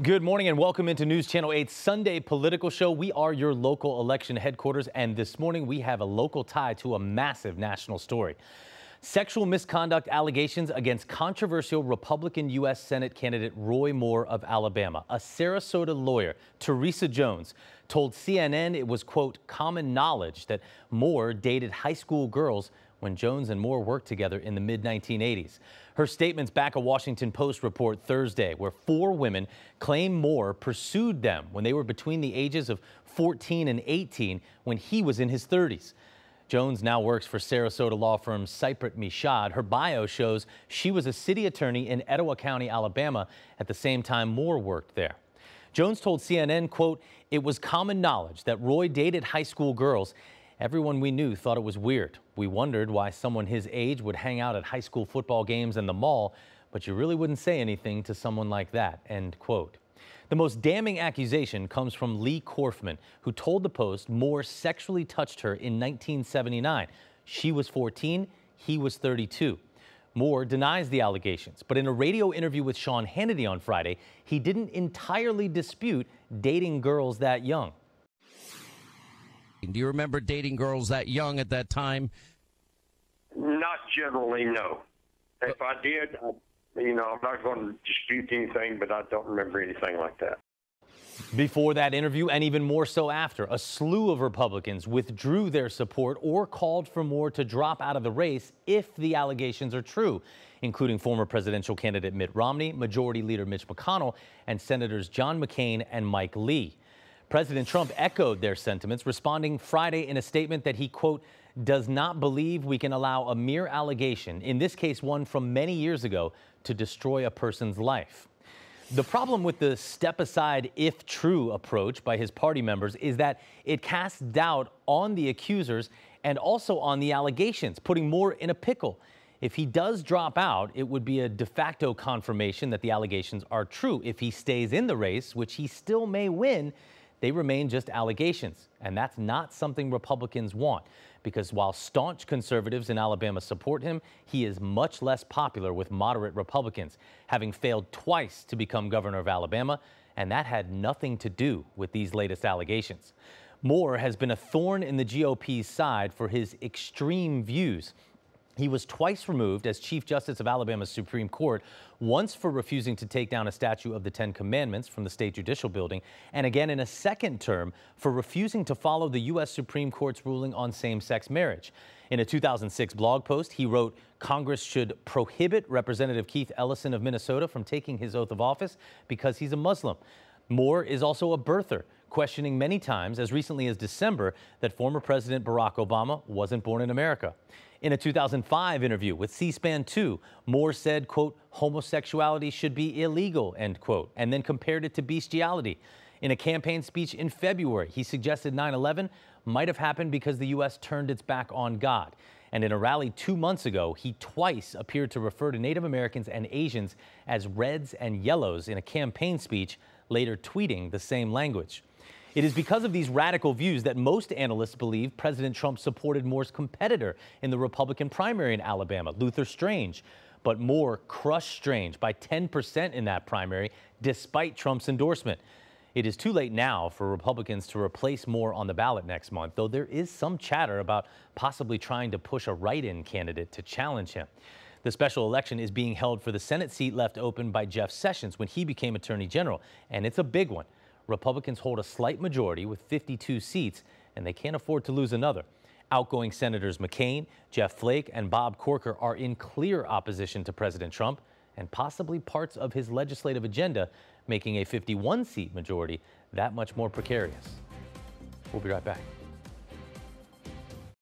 Good morning and welcome into News Channel 8's Sunday Political Show. We are your local election headquarters, and this morning we have a local tie to a massive national story. Sexual misconduct allegations against controversial Republican U.S. Senate candidate Roy Moore of Alabama. A Sarasota lawyer, Teresa Jones, told CNN it was, quote, common knowledge that Moore dated high school girls when Jones and Moore worked together in the mid-1980s. Her statements back a Washington Post report Thursday, where 4 women claim Moore pursued them when they were between the ages of 14 and 18 when he was in his 30s. Jones now works for Sarasota law firm Seipert Michaud. Her bio shows she was a city attorney in Etowah County, Alabama, at the same time Moore worked there. Jones told CNN, quote, "It was common knowledge that Roy dated high school girls. Everyone we knew thought it was weird. We wondered why someone his age would hang out at high school football games and the mall, but you really wouldn't say anything to someone like that," end quote. The most damning accusation comes from Lee Korfman, who told the Post Moore sexually touched her in 1979. She was 14, he was 32. Moore denies the allegations, but in a radio interview with Sean Hannity on Friday, he didn't entirely dispute dating girls that young. Do you remember dating girls that young at that time? Not generally, no. If I did, I'm not going to dispute anything, but I don't remember anything like that. Before that interview, and even more so after, a slew of Republicans withdrew their support or called for Moore to drop out of the race if the allegations are true, including former presidential candidate Mitt Romney, Majority Leader Mitch McConnell, and Senators John McCain and Mike Lee. President Trump echoed their sentiments, responding Friday in a statement that he, quote, does not believe we can allow a mere allegation, in this case one from many years ago, to destroy a person's life. The problem with the step aside if true approach by his party members is that it casts doubt on the accusers and also on the allegations, putting Moore in a pickle. If he does drop out, it would be a de facto confirmation that the allegations are true. If he stays in the race, which he still may win, they remain just allegations, and that's not something Republicans want, because while staunch conservatives in Alabama support him, he is much less popular with moderate Republicans, having failed twice to become governor of Alabama, and that had nothing to do with these latest allegations. Moore has been a thorn in the GOP's side for his extreme views. He was twice removed as Chief Justice of Alabama's Supreme Court, once for refusing to take down a statue of the Ten Commandments from the state judicial building, and again in a second term for refusing to follow the U.S. Supreme Court's ruling on same-sex marriage. In a 2006 blog post, he wrote, Congress should prohibit Representative Keith Ellison of Minnesota from taking his oath of office because he's a Muslim. Moore is also a birther, questioning many times, as recently as December, that former President Barack Obama wasn't born in America. In a 2005 interview with C-SPAN 2, Moore said, quote, homosexuality should be illegal, end quote, and then compared it to bestiality. In a campaign speech in February, he suggested 9/11 might have happened because the U.S. turned its back on God. And in a rally 2 months ago, he twice appeared to refer to Native Americans and Asians as reds and yellows in a campaign speech, later tweeting the same language. It is because of these radical views that most analysts believe President Trump supported Moore's competitor in the Republican primary in Alabama, Luther Strange. But Moore crushed Strange by 10% in that primary, despite Trump's endorsement. It is too late now for Republicans to replace Moore on the ballot next month, though there is some chatter about possibly trying to push a write-in candidate to challenge him. The special election is being held for the Senate seat left open by Jeff Sessions when he became Attorney General, and it's a big one. Republicans hold a slight majority with 52 seats, and they can't afford to lose another. Outgoing Senators McCain, Jeff Flake, and Bob Corker are in clear opposition to President Trump and possibly parts of his legislative agenda, making a 51-seat majority that much more precarious. We'll be right back.